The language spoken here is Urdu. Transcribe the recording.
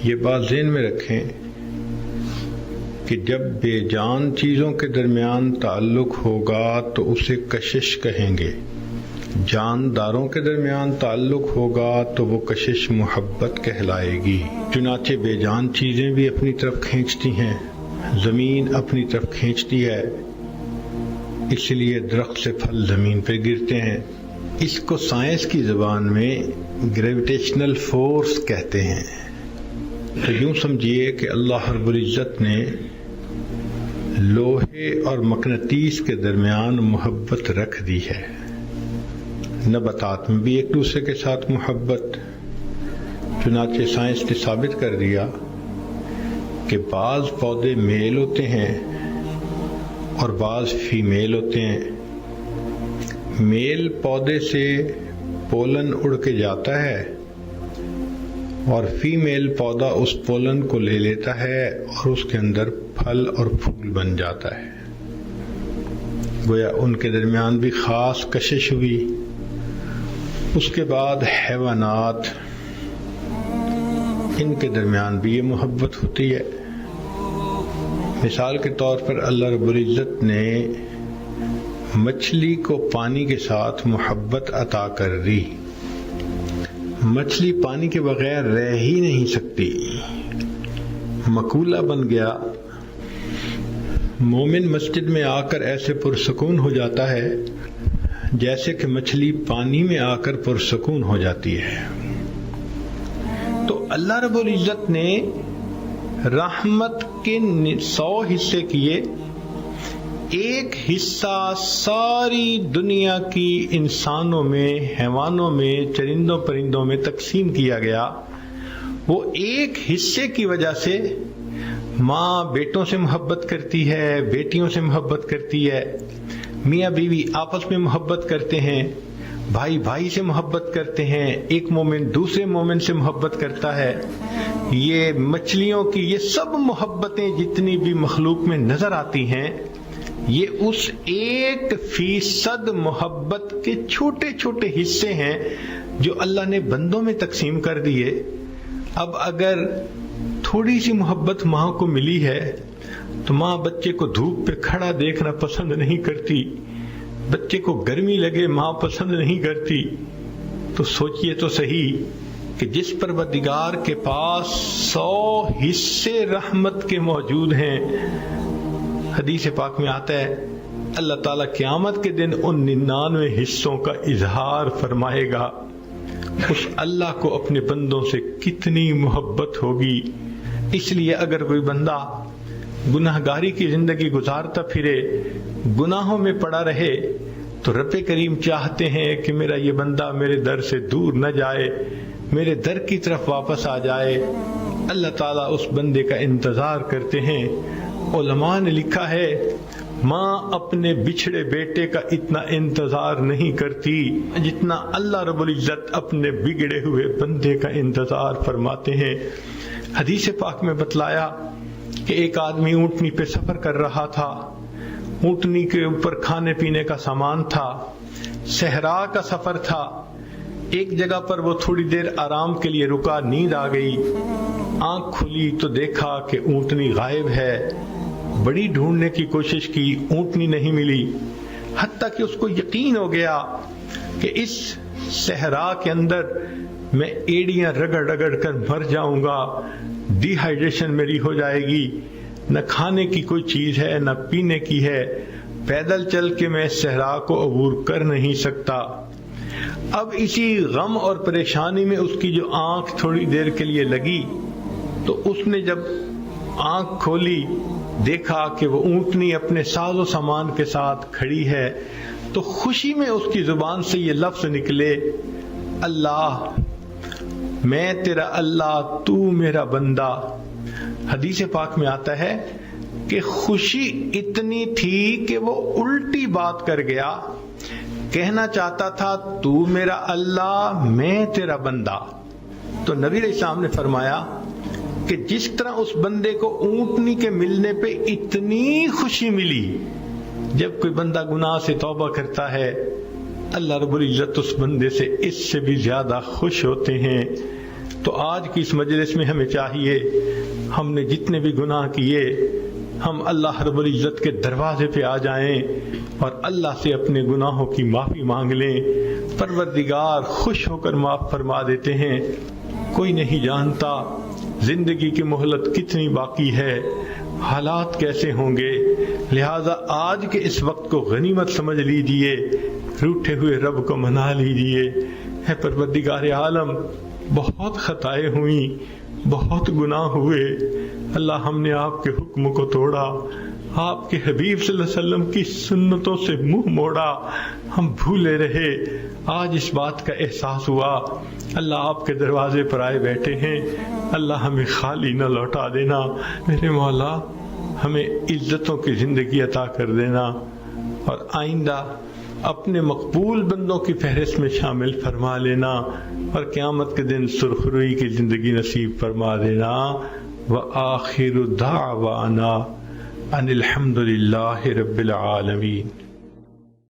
یہ بات ذہن میں رکھیں کہ جب بے جان چیزوں کے درمیان تعلق ہوگا تو اسے کشش کہیں گے، جانداروں کے درمیان تعلق ہوگا تو وہ کشش محبت کہلائے گی۔ چنانچہ بے جان چیزیں بھی اپنی طرف کھینچتی ہیں، زمین اپنی طرف کھینچتی ہے، اس لیے درخت سے پھل زمین پہ گرتے ہیں۔ اس کو سائنس کی زبان میں گریویٹیشنل فورس کہتے ہیں۔ تو یوں سمجھیے کہ اللہ رب العزت نے لوہے اور مقناطیس کے درمیان محبت رکھ دی ہے۔ نباتات میں بھی ایک دوسرے کے ساتھ محبت، چنانچہ سائنس نے ثابت کر دیا کہ بعض پودے میل ہوتے ہیں اور بعض فیمیل ہوتے ہیں۔ میل پودے سے پولن اڑ کے جاتا ہے اور فیمیل پودا اس پولن کو لے لیتا ہے اور اس کے اندر پھل اور پھول بن جاتا ہے۔ گویا ان کے درمیان بھی خاص کشش ہوئی۔ اس کے بعد حیوانات، ان کے درمیان بھی یہ محبت ہوتی ہے۔ مثال کے طور پر اللہ رب العزت نے مچھلی کو پانی کے ساتھ محبت عطا کر دی۔ مچھلی پانی کے بغیر رہ ہی نہیں سکتی، مقولہ بن گیا۔ مومن مسجد میں آ کر ایسے پرسکون ہو جاتا ہے جیسے کہ مچھلی پانی میں آ کر پرسکون ہو جاتی ہے۔ تو اللہ رب العزت نے رحمت کے 100 حصے کیے، ایک حصہ ساری دنیا کی انسانوں میں، حیوانوں میں، چرندوں پرندوں میں تقسیم کیا گیا۔ وہ ایک حصے کی وجہ سے ماں بیٹوں سے محبت کرتی ہے، بیٹیوں سے محبت کرتی ہے، میاں بیوی آپس میں محبت کرتے ہیں، بھائی بھائی سے محبت کرتے ہیں، ایک مومن دوسرے مومن سے محبت کرتا ہے۔ یہ مچھلیوں کی یہ سب محبتیں جتنی بھی مخلوق میں نظر آتی ہیں، یہ اس 1% محبت کے چھوٹے چھوٹے حصے ہیں جو اللہ نے بندوں میں تقسیم کر دیے۔ اب اگر تھوڑی سی محبت ماں کو ملی ہے تو ماں بچے کو دھوپ پہ کھڑا دیکھنا پسند نہیں کرتی، بچے کو گرمی لگے ماں پسند نہیں کرتی۔ تو سوچئے تو صحیح کہ جس پروردگار کے پاس 100 حصے رحمت کے موجود ہیں، حدیث پاک میں آتا ہے اللہ تعالیٰ قیامت کے دن ان 99 حصوں کا اظہار فرمائے گا۔ اس اللہ کو اپنے بندوں سے کتنی محبت ہوگی۔ اس لیے اگر کوئی بندہ گناہگاری کی زندگی گزارتا پھرے، گناہوں میں پڑا رہے، تو رب کریم چاہتے ہیں کہ میرا یہ بندہ میرے در سے دور نہ جائے، میرے در کی طرف واپس آ جائے۔ اللہ تعالیٰ اس بندے کا انتظار کرتے ہیں۔ علماء نے لکھا ہے ماں اپنے بچھڑے بیٹے کا اتنا انتظار نہیں کرتی جتنا اللہ رب العزت اپنے بگڑے ہوئے بندے کا انتظار فرماتے ہیں۔ حدیث پاک میں بتلایا کہ ایک آدمی اونٹنی پہ سفر کر رہا تھا، اونٹنی کے اوپر کھانے پینے کا سامان تھا، صحرا کا سفر تھا۔ ایک جگہ پر وہ تھوڑی دیر آرام کے لیے رکا، نیند آ گئی، آنکھ کھلی تو دیکھا کہ اونٹنی غائب ہے۔ بڑی ڈھونڈنے کی کوشش کی، اونٹنی نہیں ملی، حتیٰ کہ اس کو یقین ہو گیا کہ اس صحرا کے اندر میں ایڑیاں رگڑ رگڑ کر مر جاؤں گا، ڈی ہائیڈریشن میری ہو جائے گی، نہ کھانے کی کوئی چیز ہے نہ پینے کی ہے، پیدل چل کے میں صحرا کو عبور کر نہیں سکتا۔ اب اسی غم اور پریشانی میں اس کی جو آنکھ تھوڑی دیر کے لیے لگی تو اس نے جب آنکھ کھولی دیکھا کہ وہ اونٹنی اپنے ساز و سامان کے ساتھ کھڑی ہے، تو خوشی میں اس کی زبان سے یہ لفظ نکلے، اللہ میں تیرا اللہ، تو میرا بندہ۔ حدیث پاک میں آتا ہے کہ خوشی اتنی تھی کہ وہ الٹی بات کر گیا، کہنا چاہتا تھا تو میرا اللہ، میں تیرا بندہ۔ تو نبی علیہ السلام نے فرمایا کہ جس طرح اس بندے کو اونٹنی کے ملنے پہ اتنی خوشی ملی، جب کوئی بندہ گناہ سے توبہ کرتا ہے اللہ رب العزت اس بندے سے اس سے بھی زیادہ خوش ہوتے ہیں۔ تو آج کی اس مجلس میں ہمیں چاہیے ہم نے جتنے بھی گناہ کیے ہم اللہ رب العزت کے دروازے پہ آ جائیں اور اللہ سے اپنے گناہوں کی معافی مانگ لیں. پروردگار خوش ہو کر معاف فرما دیتے ہیں. کوئی نہیں جانتا زندگی کی مہلت کتنی باقی ہے، حالات کیسے ہوں گے. لہذا آج کے اس وقت کو غنیمت سمجھ لیجئے، روٹھے ہوئے رب کو منا لیجئے. اے پروردگار عالم، بہت خطائیں ہوئیں، بہت گناہ ہوئے. اللہ ہم نے آپ کے حکم کو توڑا، آپ کے حبیب صلی اللہ علیہ وسلم کی سنتوں سے منہ موڑا، ہم بھولے رہے. آج اس بات کا احساس ہوا. اللہ آپ کے دروازے پر آئے بیٹھے ہیں. اللہ ہمیں خالی نہ لوٹا دینا. میرے مولا ہمیں عزتوں کی زندگی عطا کر دینا اور آئندہ اپنے مقبول بندوں کی فہرست میں شامل فرما لینا اور قیامت کے دن سرخروئی کی زندگی نصیب فرما دینا. وآخر دعوانا ان الحمد للہ رب العالمین.